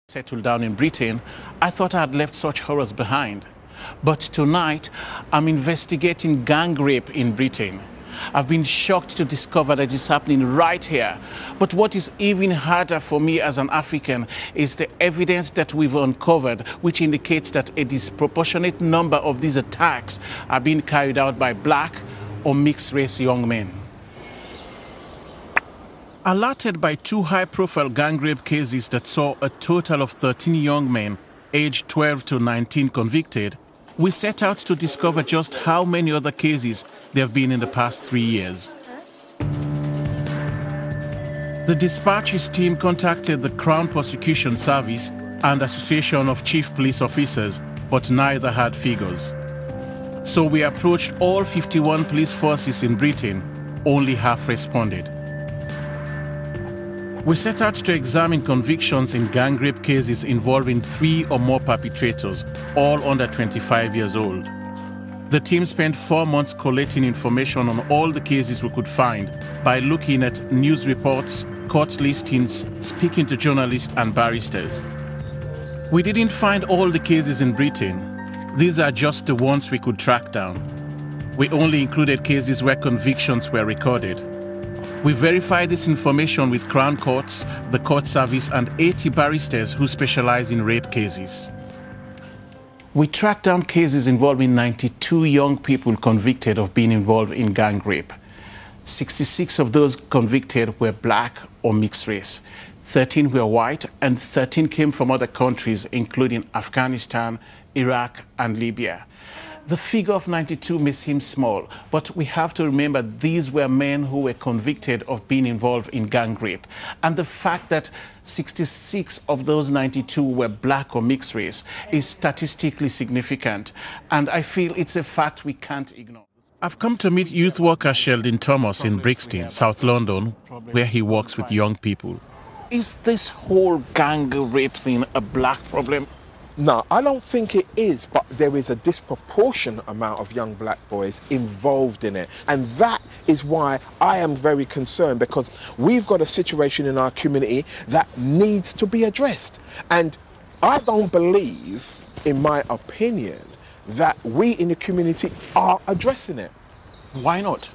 Settled down in Britain, I thought I had left such horrors behind. But tonight, I'm investigating gang rape in Britain. I've been shocked to discover that it's happening right here. But what is even harder for me as an African is the evidence that we've uncovered, which indicates that a disproportionate number of these attacks are being carried out by black or mixed-race young men. Alerted by two high-profile gang rape cases that saw a total of 13 young men, aged 12 to 19, convicted, we set out to discover just how many other cases there have been in the past 3 years. The Dispatches team contacted the Crown Prosecution Service and Association of Chief Police Officers, but neither had figures. So we approached all 51 police forces in Britain. Only half responded. We set out to examine convictions in gang rape cases involving 3 or more perpetrators, all under 25 years old. The team spent 4 months collating information on all the cases we could find by looking at news reports, court listings, speaking to journalists and barristers. We didn't find all the cases in Britain. These are just the ones we could track down. We only included cases where convictions were recorded. We verified this information with Crown Courts, the Court Service, and 80 barristers who specialize in rape cases. We tracked down cases involving 92 young people convicted of being involved in gang rape. 66 of those convicted were black or mixed race. 13 were white, and 13 came from other countries, including Afghanistan, Iraq, and Libya. The figure of 92 may seem small, but we have to remember these were men who were convicted of being involved in gang rape. And the fact that 66 of those 92 were black or mixed race is statistically significant. And I feel it's a fact we can't ignore. I've come to meet youth worker Sheldon Thomas in Brixton, South London, where he works with young people. Is this whole gang rape thing a black problem? No, I don't think it is, but there is a disproportionate amount of young black boys involved in it. And that is why I am very concerned, because we've got a situation in our community that needs to be addressed. And I don't believe, in my opinion, that we in the community are addressing it. Why not?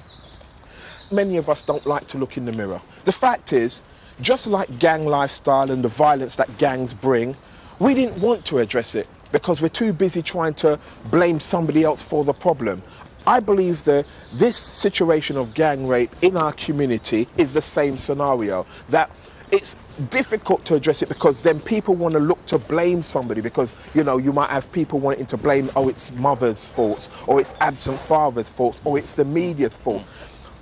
Many of us don't like to look in the mirror. The fact is, just like gang lifestyle and the violence that gangs bring, we didn't want to address it because we're too busy trying to blame somebody else for the problem. I believe that this situation of gang rape in our community is the same scenario, that it's difficult to address it because then people want to look to blame somebody because, you know, you might have people wanting to blame, oh, it's mother's fault, or it's absent father's fault, or it's the media's fault.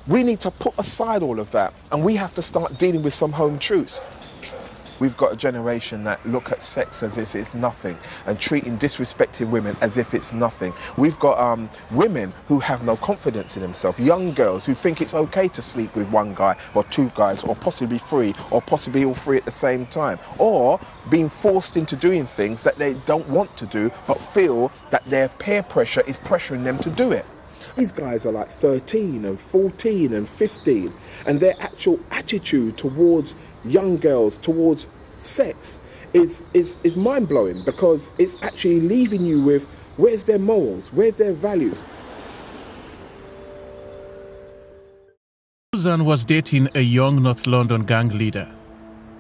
We need to put aside all of that and we have to start dealing with some home truths. We've got a generation that look at sex as if it's nothing and disrespecting women as if it's nothing. We've got women who have no confidence in themselves, young girls who think it's okay to sleep with one guy or two guys or possibly 3 or possibly all 3 at the same time, or being forced into doing things that they don't want to do but feel that their peer pressure is pressuring them to do it. These guys are like 13 and 14 and 15, and their actual attitude towards young girls, towards sex, is mind-blowing, because it's actually leaving you with, where's their morals, where's their values? Susan was dating a young North London gang leader.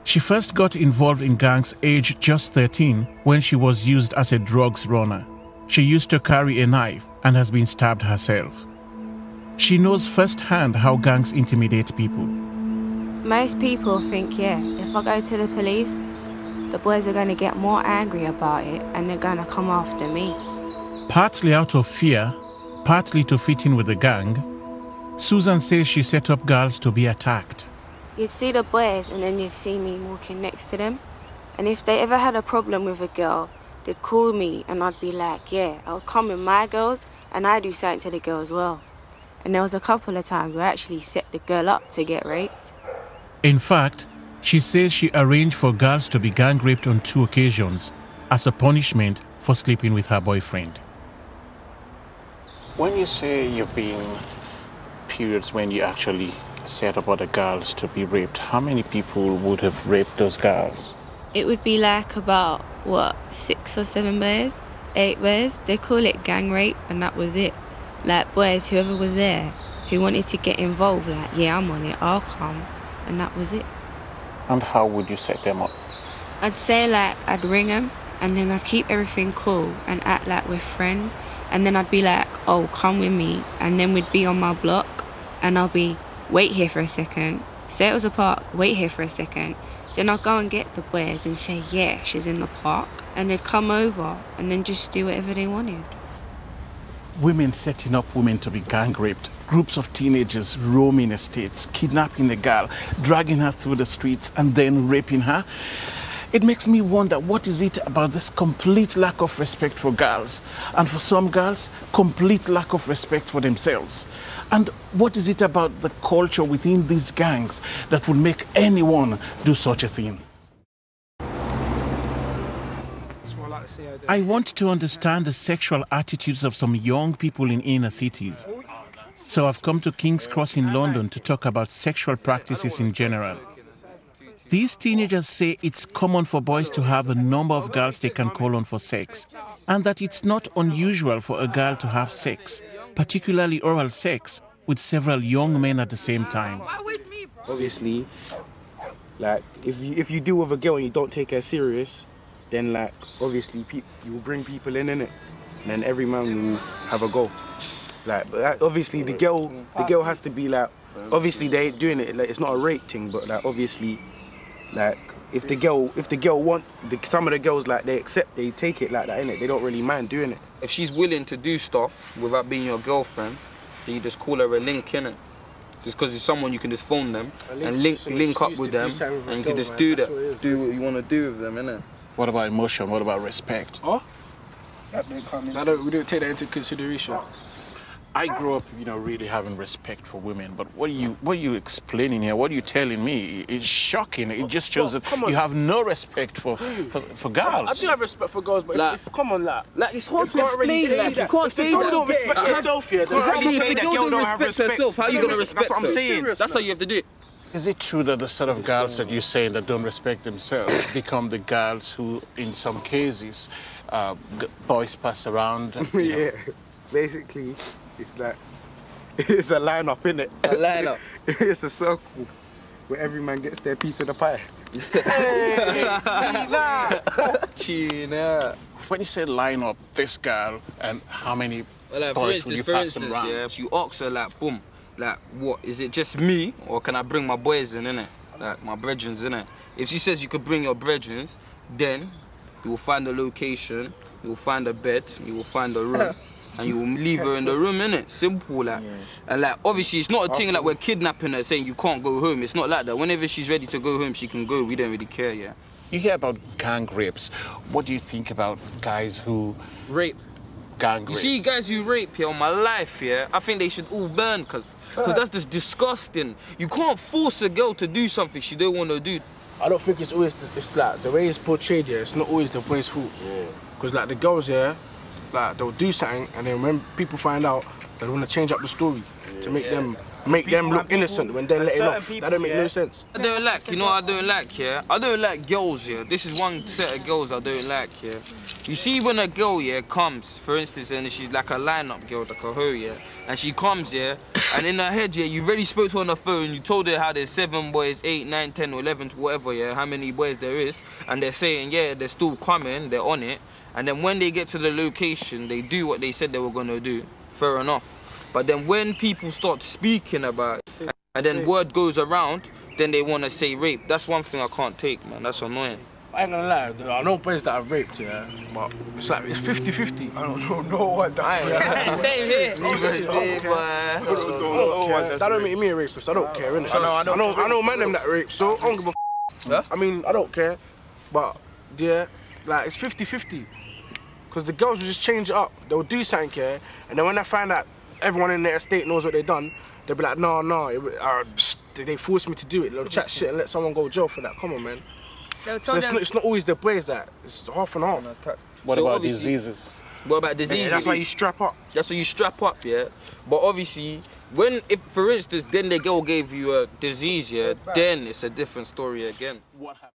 She first got involved in gangs aged just 13 when she was used as a drugs runner. She used to carry a knife and has been stabbed herself. She knows firsthand how gangs intimidate people. Most people think, yeah, if I go to the police, the boys are going to get more angry about it and they're going to come after me. Partly out of fear, partly to fit in with the gang, Susan says she set up girls to be attacked. You'd see the boys and then you'd see me walking next to them. And if they ever had a problem with a girl, they'd call me and I'd be like, yeah, I'll come with my girls and I do something to the girl as well. And there was a couple of times where I actually set the girl up to get raped. In fact, she says she arranged for girls to be gang raped on 2 occasions as a punishment for sleeping with her boyfriend. When you say you've been periods when you actually set up other girls to be raped, how many people would have raped those girls? it would be like about, what, 6 or 7 boys, 8 boys. They call it gang rape, and that was it. Like, boys, whoever was there, who wanted to get involved, like, yeah, I'm on it, I'll come, and that was it. And how would you set them up? I'd say, like, I'd ring them, and then I'd keep everything cool and act like we're friends, and then I'd be like, oh, come with me, and then we'd be on my block, and I'll be, wait here for a second, say it was a park, wait here for a second, then I'll go and get the boys and say, yeah, she's in the park, and they'd come over, and then just do whatever they wanted. Women setting up women to be gang raped, groups of teenagers roaming estates, kidnapping a girl, dragging her through the streets and then raping her. It makes me wonder, what is it about this complete lack of respect for girls, and for some girls, complete lack of respect for themselves? And what is it about the culture within these gangs that would make anyone do such a thing? I want to understand the sexual attitudes of some young people in inner cities. So I've come to King's Cross in London to talk about sexual practices in general. These teenagers say it's common for boys to have a number of girls they can call on for sex, and that it's not unusual for a girl to have sex, particularly oral sex, with several young men at the same time. Obviously, like, if you deal with a girl and you don't take her serious, then, like, obviously you will bring people in it, and then every man will have a go. Like, but obviously the girl has to be like, obviously they ain't doing it, like, it's not a rape thing, but like obviously, like, if the girl some of the girls, like, they take it like that, innit? They don't really mind doing it. If she's willing to do stuff without being your girlfriend, then you just call her a link, innit? Just because it's someone you can just phone them and link up with them, and you can just do what you want to do with them, innit? What about emotion? What about respect? Oh? We don't take that into consideration. I grew up, really having respect for women, but what are you explaining here? What are you telling me? It's shocking. It just shows that you have no respect for girls. I do have respect for girls, but like, come on, like it's hard to explain that. You can't say that. If the girl don't respect herself, yeah, exactly. If the girl don't respect herself, how are you going to respect her? That's what I'm saying. That's how you have to do it. Is it true that the sort of girls that you're saying that don't respect themselves become the girls who, in some cases, boys pass around? Yeah, basically, it's like, it's a line-up, innit? A line-up? It's a circle where every man gets their piece of the pie. Hey, China. When you say line up this girl, and how many boys will you pass them around? Yeah, if you ask her, like, boom, like, what, is it just me, or can I bring my boys in, innit? Like, my brethrens, innit? If she says you could bring your brethrens, then you will find a location, you will find a bed, you will find a room, and you will leave her in the room, innit? Simple, like. Yeah. And, like, obviously, it's not a thing like we're kidnapping her, saying you can't go home. It's not like that. Whenever she's ready to go home, she can go. We don't really care, yeah. You hear about gang rapes. What do you think about guys who... Rape. Gang rapes? You see guys who rape here, on my life, yeah, I think they should all burn, because that's just disgusting. You can't force a girl to do something she don't want to do. I don't think it's always, it's like, the way it's portrayed, yeah, it's not always the boys' fault. Because, like, the girls, yeah, like, they'll do something, and then when people find out, they want to change up the story to make them look innocent when they're letting off. That don't make no sense. I don't like, you know what I don't like, yeah? I don't like girls, yeah? This is one set of girls I don't like, yeah? You see when a girl, yeah, comes, for instance, and she's like a line-up girl, like a hoe, yeah? And she comes, yeah, and in her head, yeah, you already spoke to her on the phone, you told her how there's 7 boys, 8, 9, 10, or 11, whatever, yeah, how many boys there is, and they're saying, yeah, they're still coming, they're on it, and then when they get to the location, they do what they said they were gonna do. Fair enough. But then when people start speaking about it, and then word goes around, then they want to say rape. That's one thing I can't take, man. That's annoying. I ain't gonna lie, I know boys that have raped, yeah, but it's like, it's 50-50. I don't know what that's. Same here. That don't make me a rapist, I don't care, innit? I know man them that rape, so I don't give a I mean, I don't care, but, yeah, like, it's 50-50. Because the girls will just change it up. They'll do something, yeah, and then when I find out everyone in their estate knows what they've done, they'll be like, no, they forced me to do it. They'll chat shit and let someone go to jail for that. Come on, man. So it's not always the boys that, it's half and half. What about diseases? What about diseases? That's why you strap up. That's why you strap up, yeah? But obviously, if for instance, then the girl gave you a disease, yeah, then it's a different story again. What happened?